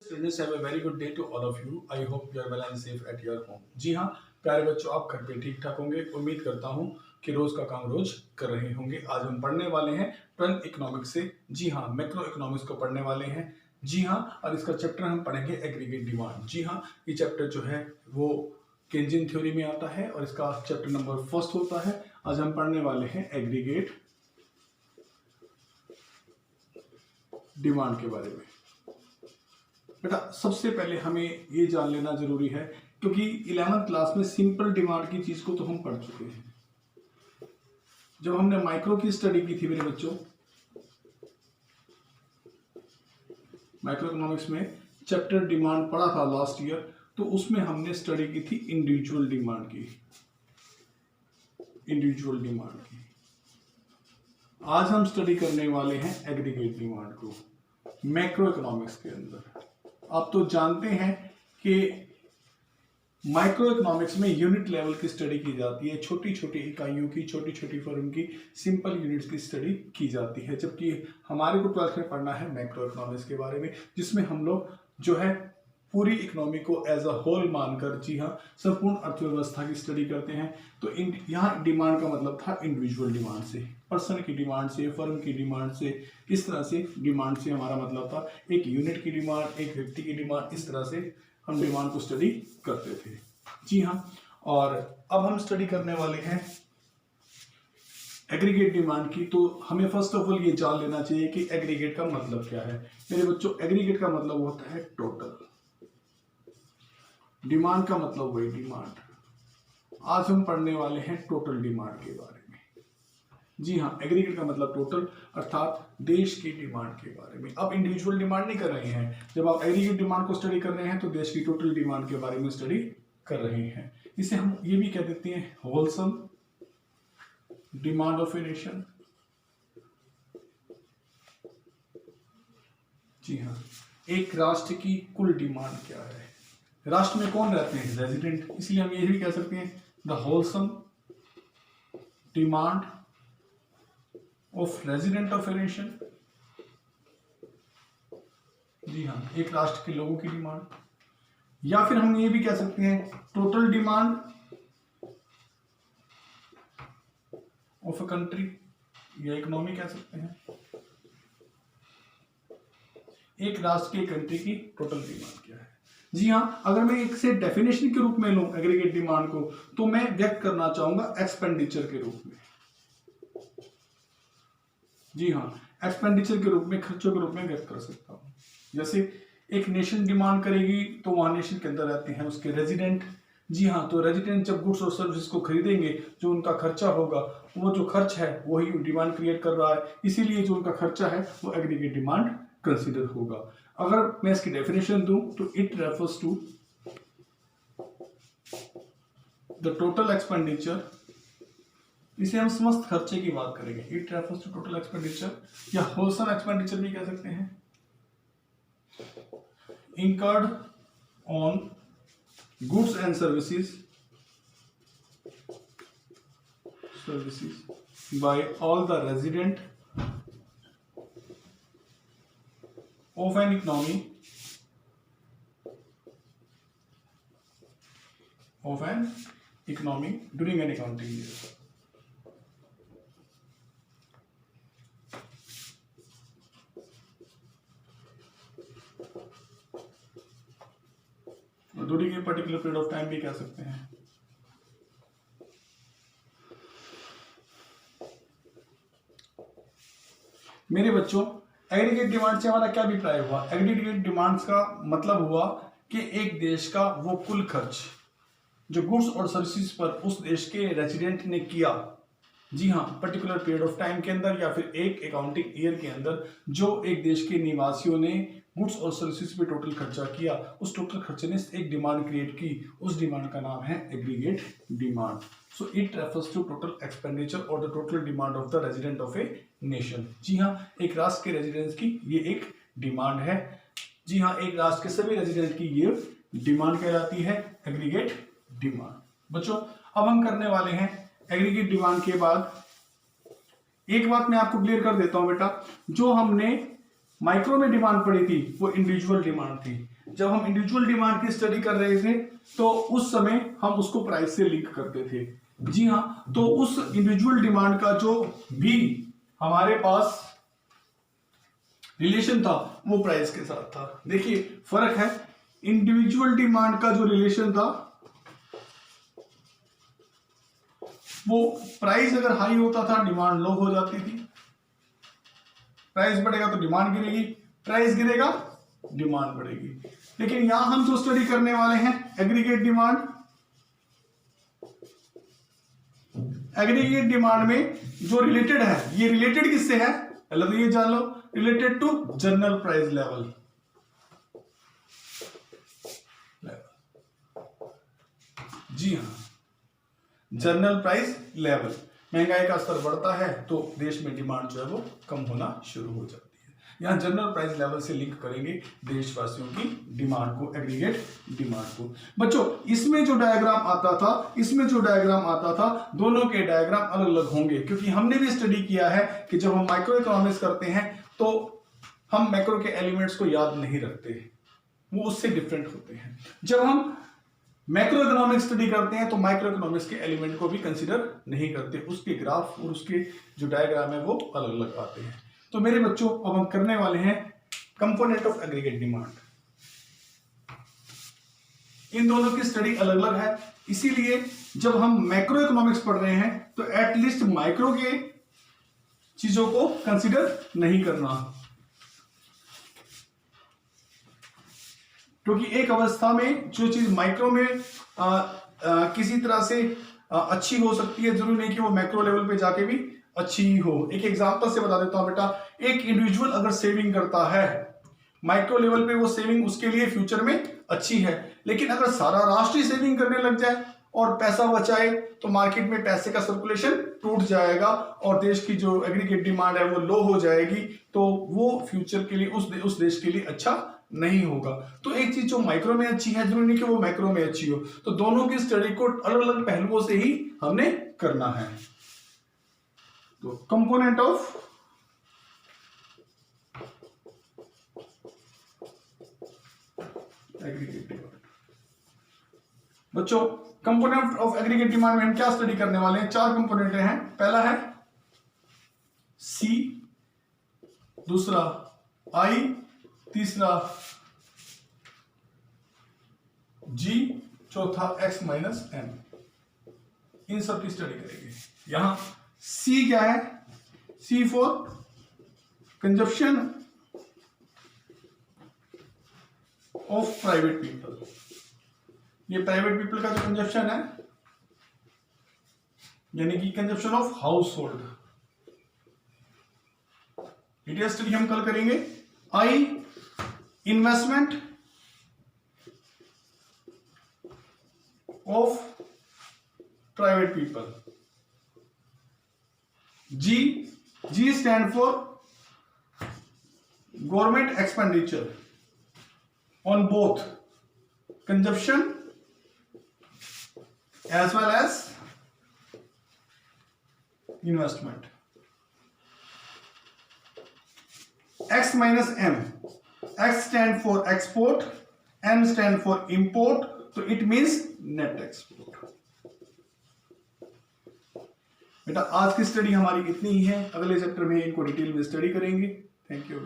Students, have a very good day to all of you. I hope you are well and safe at your home. जी हाँ प्यारे बच्चों, आप घर पे ठीक ठाक होंगे। उम्मीद करता हूँ कि रोज का काम रोज कर रहे होंगे। आज हम पढ़ने वाले हैं 12th इकोनॉमिक्स से। जी हाँ, मैक्रो इकोनॉमिक्स को पढ़ने वाले हैं। जी हाँ, और इसका चैप्टर हम पढ़ेंगे एग्रीगेट डिमांड। जी हाँ, ये चैप्टर जो है वो केंजियन थ्योरी में आता है और इसका चैप्टर नंबर 1 होता है। आज हम पढ़ने वाले हैं एग्रीगेट डिमांड के बारे में। बेटा सबसे पहले हमें ये जान लेना जरूरी है, क्योंकि 11th क्लास में सिंपल डिमांड की चीज को तो हम पढ़ चुके हैं। जब हमने माइक्रो की स्टडी की थी मेरे बच्चों, माइक्रो इकोनॉमिक्स में चैप्टर डिमांड पढ़ा था लास्ट ईयर, तो उसमें हमने स्टडी की थी इंडिविजुअल डिमांड की। इंडिविजुअल डिमांड की आज हम स्टडी करने वाले हैं एग्रीगेट डिमांड को मैक्रो इकोनॉमिक्स के अंदर। आप तो जानते हैं कि माइक्रो इकोनॉमिक्स में यूनिट लेवल की स्टडी की जाती है, छोटी छोटी इकाइयों की, छोटी छोटी फर्म की सिंपल यूनिट्स की स्टडी की जाती है। जबकि हमारे को 12th में पढ़ना है मैक्रो इकोनॉमिक्स के बारे में, जिसमें हम लोग जो है पूरी इकोनॉमी को एज अ होल मानकर, जी हाँ, संपूर्ण अर्थव्यवस्था की स्टडी करते हैं। तो यहाँ डिमांड का मतलब था इंडिविजुअल डिमांड से, पर्सन की डिमांड से, फर्म की डिमांड से। इस तरह से डिमांड से हमारा मतलब था एक यूनिट की डिमांड, एक व्यक्ति की डिमांड। इस तरह से हम डिमांड को स्टडी करते थे। जी हाँ, और अब हम स्टडी करने वाले हैं एग्रीगेट डिमांड की। तो हमें फर्स्ट ऑफ ऑल ये जान लेना चाहिए कि एग्रीगेट का मतलब क्या है। मेरे बच्चों, एग्रीगेट का मतलब होता है टोटल। डिमांड का मतलब वही डिमांड। आज हम पढ़ने वाले हैं टोटल डिमांड के बारे में। जी हाँ, एग्रीगेट का मतलब टोटल, अर्थात देश की डिमांड के बारे में। अब इंडिविजुअल डिमांड नहीं कर रहे हैं। जब आप एग्रीगेट डिमांड को स्टडी कर रहे हैं तो देश की टोटल डिमांड के बारे में स्टडी कर रहे हैं। इसे हम ये भी कह देते हैं wholesome demand of a nation. जी हाँ, एक राष्ट्र की कुल डिमांड क्या है। राष्ट्र में कौन रहते हैं? रेजिडेंट। इसलिए हम ये भी कह सकते हैं the wholesome demand of resident of a nation. जी हाँ, एक राष्ट्र के लोगों की डिमांड। या फिर हम ये भी कह सकते हैं total demand of a country या इकोनॉमी कह सकते हैं। एक राष्ट्र की, कंट्री की टोटल डिमांड क्या है। जी हाँ, अगर मैं एक से डेफिनेशन के रूप में लूं एग्रीगेट डिमांड को, तो मैं व्यक्त करना चाहूंगा एक्सपेंडिचर के रूप में। जी हाँ, एक्सपेंडिचर के रूप में, खर्चों के रूप में व्यक्त कर सकता हूं। जैसे एक नेशन डिमांड करेगी तो वहां नेशन के अंदर रहते हैं उसके रेजिडेंट। जी हाँ, तो रेजिडेंट जब गुड्स और सर्विसेज को खरीदेंगे, जो उनका खर्चा होगा, वो जो खर्च है वही डिमांड क्रिएट कर रहा है। इसीलिए जो उनका खर्चा है वो एग्रीगेट डिमांड कंसीडर होगा। अगर मैं इसकी डेफिनेशन दूं तो it refers to the total expenditure. इसे हम समस्त खर्चे की बात करेंगे। It refers to total expenditure, या होलसम एक्सपेंडिचर भी कह सकते हैं, incurred on goods and services by all the resident of an economy during an accounting year. During a particular period of time भी कह सकते हैं। मेरे बच्चों, एग्रीगेट डिमांड से हमारा क्या अभिप्राय हुआ? एग्रीगेट डिमांड्स का मतलब हुआ कि एक देश का वो कुल खर्च जो गुड्स और सर्विसेज पर उस देश के रेजिडेंट ने किया, जी हाँ, पर्टिकुलर पीरियड ऑफ टाइम के अंदर या फिर एक अकाउंटिंग ईयर के अंदर, जो एक देश के निवासियों ने गुड्स और सर्विसेज पे टोटल खर्चा किया, उस टोटल खर्चे ने एक डिमांड क्रिएट की। उस डिमांड का नाम है aggregate demand. So it refers to total expenditure और the total demand of the resident of a nation. जी हाँ, एक राष्ट्र के रेजिडेंट्स की ये एक डिमांड है। जी हाँ, एक राष्ट्र के सभी रेजिडेंट की ये डिमांड कहलाती है एग्रीगेट डिमांड। बच्चों, अब हम करने वाले हैं एग्रीगेट डिमांड के बाद एक बात मैं आपको क्लियर कर देता हूं बेटा, जो हमने माइक्रो में डिमांड पड़ी थी वो इंडिविजुअल डिमांड थी, जब हम इंडिविजुअल डिमांड की स्टडी कर रहे थे तो उस समय हम उसको प्राइस से लिंक करते थे। जी हाँ, तो उस इंडिविजुअल डिमांड का जो भी हमारे पास रिलेशन था वो प्राइस के साथ था। देखिए फर्क है, इंडिविजुअल डिमांड का जो रिलेशन था वो प्राइस अगर हाई होता था डिमांड लो हो जाती थी, प्राइस बढ़ेगा तो डिमांड गिरेगी, प्राइस गिरेगा डिमांड बढ़ेगी। लेकिन यहां हम जो स्टडी करने वाले हैं एग्रीगेट डिमांड, एग्रीगेट डिमांड में जो रिलेटेड है, ये रिलेटेड किससे है पहले तो ये जान लो, related to general price level. जी हाँ, जनरल प्राइस लेवल, महंगाई का स्तर बढ़ता है तो देश में डिमांड जो है वो कम होना शुरू हो जाती है। यहाँ जनरल प्राइस लेवल से लिंक करेंगे देशवासियों की डिमांड को, एग्रीगेट डिमांड को। बच्चों इसमें जो डायग्राम आता था, इसमें जो डायग्राम आता था, दोनों के डायग्राम अलग अलग होंगे, क्योंकि हमने भी स्टडी किया है कि जब हम माइक्रो इकोनॉमिक्स करते हैं तो हम मैक्रो के एलिमेंट्स को याद नहीं रखते, वो उससे डिफरेंट होते हैं। जब हम मैक्रो इकोनॉमिक्स स्टडी करते हैं तो माइक्रो इकोनॉमिक्स के एलिमेंट को भी कंसीडर नहीं करते, उसके ग्राफ और उसके जो डायग्राम है वो अलग अलग आते हैं। तो मेरे बच्चों अब हम करने वाले हैं कंपोनेंट ऑफ एग्रीगेट डिमांड। इन दोनों की स्टडी अलग अलग है, इसीलिए जब हम मैक्रो इकोनॉमिक्स पढ़ रहे हैं तो एटलीस्ट माइक्रो के चीजों को कंसीडर नहीं करना, क्योंकि एक अवस्था में जो चीज माइक्रो में किसी तरह से अच्छी हो सकती है, जरूरी नहीं कि वो मैक्रो लेवल पे जाके भी अच्छी ही हो। एक एग्जांपल से बता देता हूं बेटा, एक इंडिविजुअल अगर सेविंग करता है माइक्रो लेवल पे, वो सेविंग उसके लिए फ्यूचर में अच्छी है, लेकिन अगर सारा राष्ट्र ही सेविंग करने लग जाए और पैसा बचाए तो मार्केट में पैसे का सर्कुलेशन टूट जाएगा और देश की जो एग्रीगेट डिमांड है वो लो हो जाएगी, तो वो फ्यूचर के लिए उस देश के लिए अच्छा नहीं होगा। तो एक चीज जो माइक्रो में अच्छी है जरूरी नहीं कि वो मैक्रो में अच्छी हो, तो दोनों की स्टडी को अलग अलग पहलुओं से ही हमने करना है। तो कंपोनेंट ऑफ एग्रीगेट डिमांड, बच्चों कंपोनेंट ऑफ एग्रीगेट डिमांड में हम क्या स्टडी करने वाले हैं? चार कंपोनेंट हैं। पहला है सी, दूसरा आई, तीसरा जी, चौथा एक्स माइनस एम। इन सब की स्टडी करेंगे। यहां सी क्या है? C for consumption of private people. ये प्राइवेट पीपल का जो कंजप्शन है, यानी कि consumption of household, detail study हम कल करेंगे। I investment of private people. G stand for government expenditure on both consumption as well as investment. X minus M. X stand for export, M stand for import, so it means net export. बेटा आज की study हमारी इतनी ही है, अगले chapter में इनको detail में स्टडी करेंगे। Thank you.